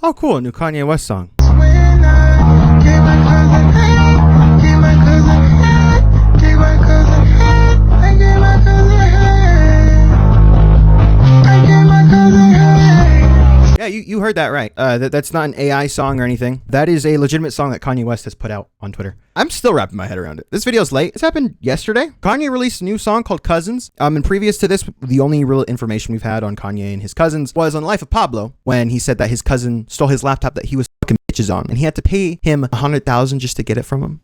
Oh, cool, a new Kanye West song. Yeah, you heard that right. That's not an AI song or anything. That is a legitimate song that Kanye West has put out on Twitter. I'm still wrapping my head around it. This video's late. This happened yesterday. Kanye released a new song called Cousins. And previous to this, the only real information we've had on Kanye and his cousins was on Life of Pablo, when he said that his cousin stole his laptop that he was fucking bitches on, and he had to pay him $100,000 just to get it from him.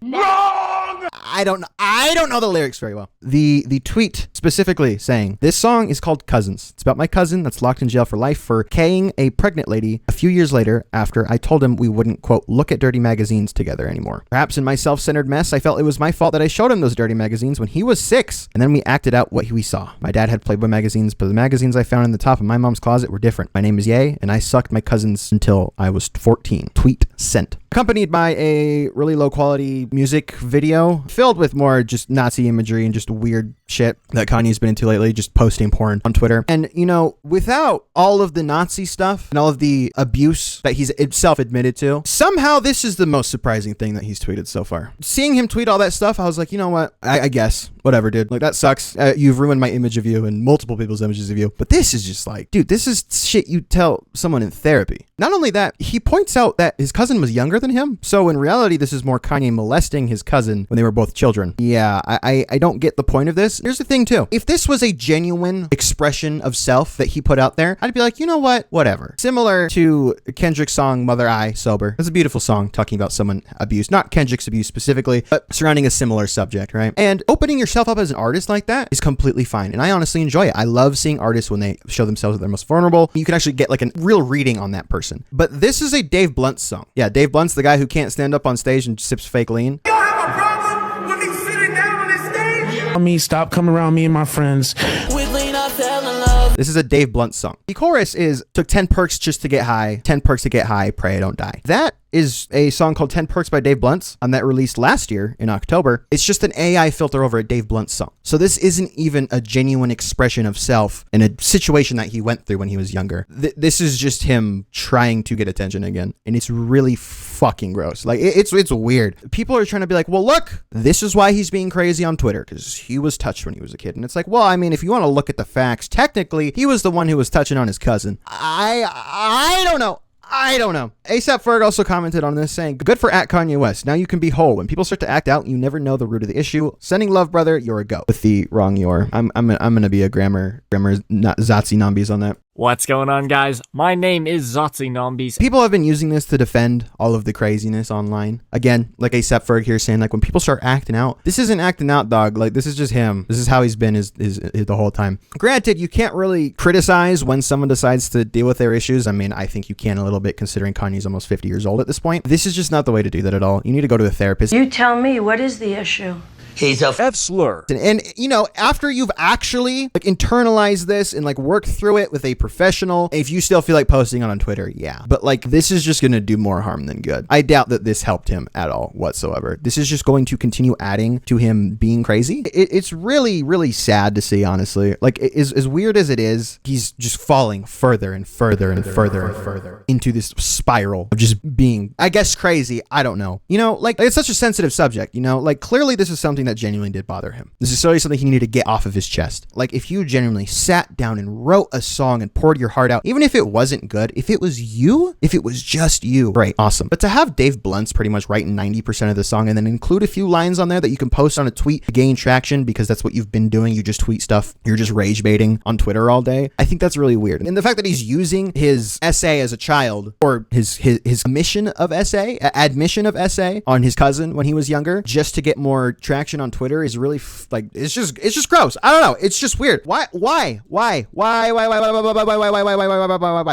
I don't know the lyrics very well. The tweet specifically saying, this song is called Cousins. It's about my cousin that's locked in jail for life for K-ing a pregnant lady a few years later after I told him we wouldn't, quote, look at dirty magazines together anymore. Perhaps in my self-centered mess, I felt it was my fault that I showed him those dirty magazines when he was 6, and then we acted out what we saw. My dad had Playboy magazines, but the magazines I found in the top of my mom's closet were different. My name is Ye, and I sucked my cousins until I was 14. Tweet sent. Accompanied by a really low quality music video filled with more just Nazi imagery and just weird shit that Kanye's been into lately, just posting porn on Twitter. And, you know, without all of the Nazi stuff and all of the abuse that he's himself admitted to, somehow this is the most surprising thing that he's tweeted so far. Seeing him tweet all that stuff, I was like, you know what? I guess. Whatever, dude. Like, that sucks. You've ruined my image of you and multiple people's images of you. But this is just like, dude, this is shit you tell someone in therapy. Not only that, he points out that his cousin was younger than him. So in reality, this is more Kanye molesting his cousin when they were both children. Yeah, I don't get the point of this. Here's the thing too. If this was a genuine expression of self that he put out there, I'd be like, you know what? Whatever. Similar to Kendrick's song, Mother I Sober. It's a beautiful song talking about someone abused. Not Kendrick's abuse specifically, but surrounding a similar subject, right? And opening yourself up as an artist like that is completely fine. And I honestly enjoy it. I love seeing artists when they show themselves at their most vulnerable. You can actually get like a real reading on that person. But this is a Dave Blunt song. Yeah, Dave Blunt's the guy who can't stand up on stage and sips fake lean. You don't have a problem with me sitting down on this stage? Me, stop coming around me and my friends. With lean, I fell in love. This is a Dave Blunt song. The chorus is, took 10 perks just to get high, 10 perks to get high, pray I don't die. That is a song called 10 Perks by Dave Blunt, that released last year in October. It's just an AI filter over a Dave Blunt song. So this isn't even a genuine expression of self in a situation that he went through when he was younger. This is just him trying to get attention again. And it's really fucking gross. Like, it's weird. People are trying to be like, well, look, this is why he's being crazy on Twitter, because he was touched when he was a kid. And it's like, well, I mean, if you want to look at the facts, technically, he was the one who was touching on his cousin. I don't know. I don't know. ASAP Ferg also commented on this saying, good for @Kanye West. Now you can be whole. When people start to act out, you never know the root of the issue. Sending love, brother. You're a go. With the wrong you're. I'm gonna be a grammar not Zazi Nambies on that. What's going on, guys? My name is Zazi Nambies. People have been using this to defend all of the craziness online. Again, like ASAP Ferg here saying, like, when people start acting out, this isn't acting out, dog. Like, this is just him. This is how he's been is the whole time. Granted, you can't really criticize when someone decides to deal with their issues. I mean, I think you can a little bit, considering Kanye's almost 50 years old at this point. This is just not the way to do that at all. You need to go to a therapist. You tell me, what is the issue? He's a F-slur. And, you know, after you've actually like internalized this and like worked through it with a professional, if you still feel like posting it on Twitter, yeah. But like, this is just going to do more harm than good. I doubt that this helped him at all whatsoever. This is just going to continue adding to him being crazy. It's really, really sad to see, honestly. Like, as weird as it is, he's just falling further and further and further and further into this spiral of just being, I guess, crazy. I don't know. You know, like, it's such a sensitive subject, you know? Like, clearly this is something that genuinely did bother him. This is certainly something he needed to get off of his chest. Like, if you genuinely sat down and wrote a song and poured your heart out, even if it wasn't good, if it was you, if it was just you, great, awesome. But to have Dave Blunt's pretty much write 90% of the song and then include a few lines on there that you can post on a tweet to gain traction because that's what you've been doing. You just tweet stuff. You're just rage baiting on Twitter all day. I think that's really weird. And the fact that he's using his essay as a child, or his admission of essay on his cousin when he was younger, just to get more traction on Twitter is really like, it's just gross. I don't know. It's just weird. Why?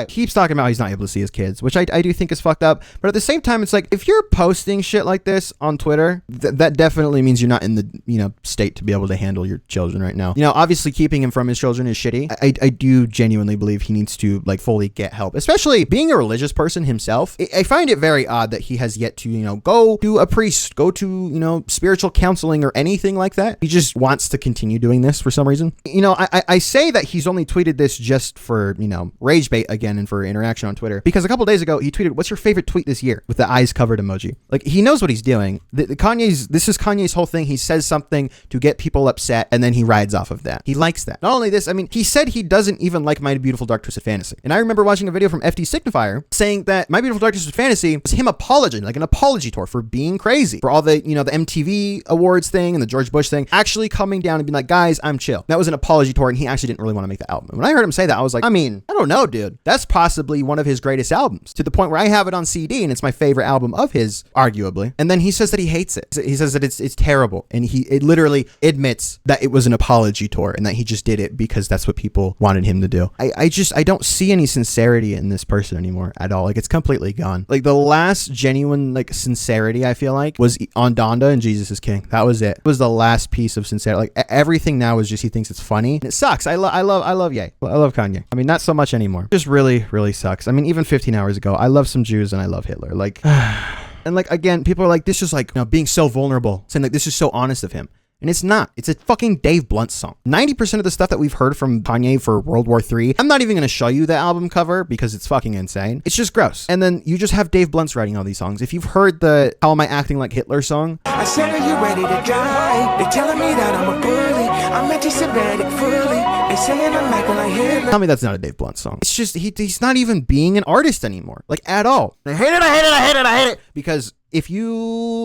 Keeps talking about he's not able to see his kids, which I do think is fucked up. But at the same time, it's like, if you're posting shit like this on Twitter, that definitely means you're not in the, you know, state to be able to handle your children right now. You know, obviously keeping him from his children is shitty. I do genuinely believe he needs to like fully get help, especially being a religious person himself. I find it very odd that he has yet to, you know, go to a priest, go to, you know, spiritual counseling or anything like that. He just wants to continue doing this for some reason. You know, I say that he's only tweeted this just for, you know, rage bait again and for interaction on Twitter, because a couple days ago he tweeted, "What's your favorite tweet this year?" with the eyes covered emoji. Like, he knows what he's doing. This is Kanye's whole thing. He says something to get people upset and then he rides off of that. He likes that. Not only this, I mean, he said he doesn't even like My Beautiful Dark Twisted Fantasy. And I remember watching a video from FD Signifier saying that My Beautiful Dark Twisted Fantasy was him apologizing, like an apology tour for being crazy, for all the, you know, the MTV awards thing and the George Bush thing, actually coming down and being like, guys, I'm chill. That was an apology tour and he actually didn't really want to make the album. When I heard him say that, I was like, I mean, I don't know, dude. That's possibly one of his greatest albums, to the point where I have it on CD and it's my favorite album of his, arguably. And then he says that he hates it. He says that it's terrible. And it literally admits that it was an apology tour and that he just did it because that's what people wanted him to do. I don't see any sincerity in this person anymore at all. Like, it's completely gone. Like, the last genuine, like, sincerity, I feel like, was on Donda and Jesus is King. That was it. It was the last piece of sincerity. Like, everything now is just he thinks it's funny. And it sucks. I love Ye. I love Kanye. I mean, not so much anymore. It just really, really sucks. I mean, even 15 hours ago, I love some Jews and I love Hitler. Like, and like, again, people are like, this is like, you know, being so vulnerable, saying like, this is so honest of him. And it's not. It's a fucking Dave Blunt song. 90% of the stuff that we've heard from Kanye for World War III, I'm not even going to show you the album cover because it's fucking insane. It's just gross. And then you just have Dave Blunt's writing all these songs. If you've heard the How Am I Acting Like Hitler song, I said, are you ready to die? They telling me that I'm a bully. I'm anti-Semitic fully. They saying I'm acting like Hitler. tell me that's not a Dave Blunt song. It's just, he's not even being an artist anymore. Like, at all. I hate it. Because if you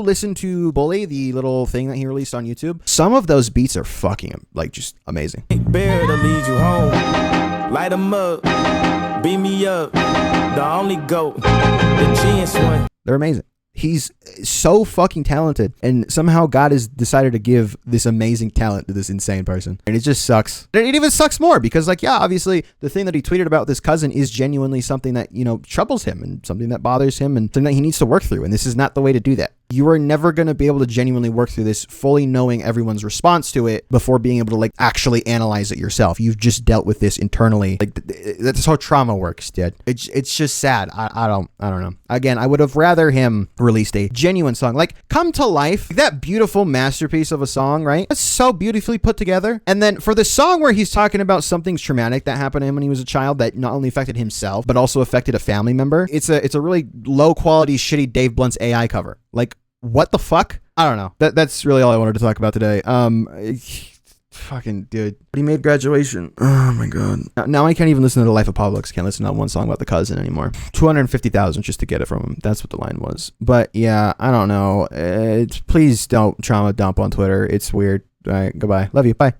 listen to Bully, the little thing that he released on YouTube, some of those beats are fucking, like, just amazing. Bear to lead you home. Light 'em up. Beat me up. The only GOAT. The genius one. They're amazing. He's so fucking talented, and somehow God has decided to give this amazing talent to this insane person. And it just sucks. It even sucks more because, like, yeah, obviously the thing that he tweeted about this cousin is genuinely something that, you know, troubles him and something that bothers him and something that he needs to work through. And this is not the way to do that. You are never going to be able to genuinely work through this fully knowing everyone's response to it before being able to, like, actually analyze it yourself. You've just dealt with this internally. Like, that's how trauma works, dude. It's just sad. I don't know. Again, I would have rather him released a genuine song like Come to Life, that beautiful masterpiece of a song, right? It's so beautifully put together. And then for the song where he's talking about something traumatic that happened to him when he was a child that not only affected himself but also affected a family member, it's a really low quality shitty Dave Blunt's AI cover. Like, what the fuck? I don't know. That's really all I wanted to talk about today. Fucking dude. But he made Graduation. Oh my god. Now I can't even listen to The Life of Pablo. Can't listen to one song about the cousin anymore. 250,000 just to get it from him. That's what the line was. But yeah, I don't know. Please don't trauma dump on Twitter. It's weird. All right, goodbye. Love you. Bye.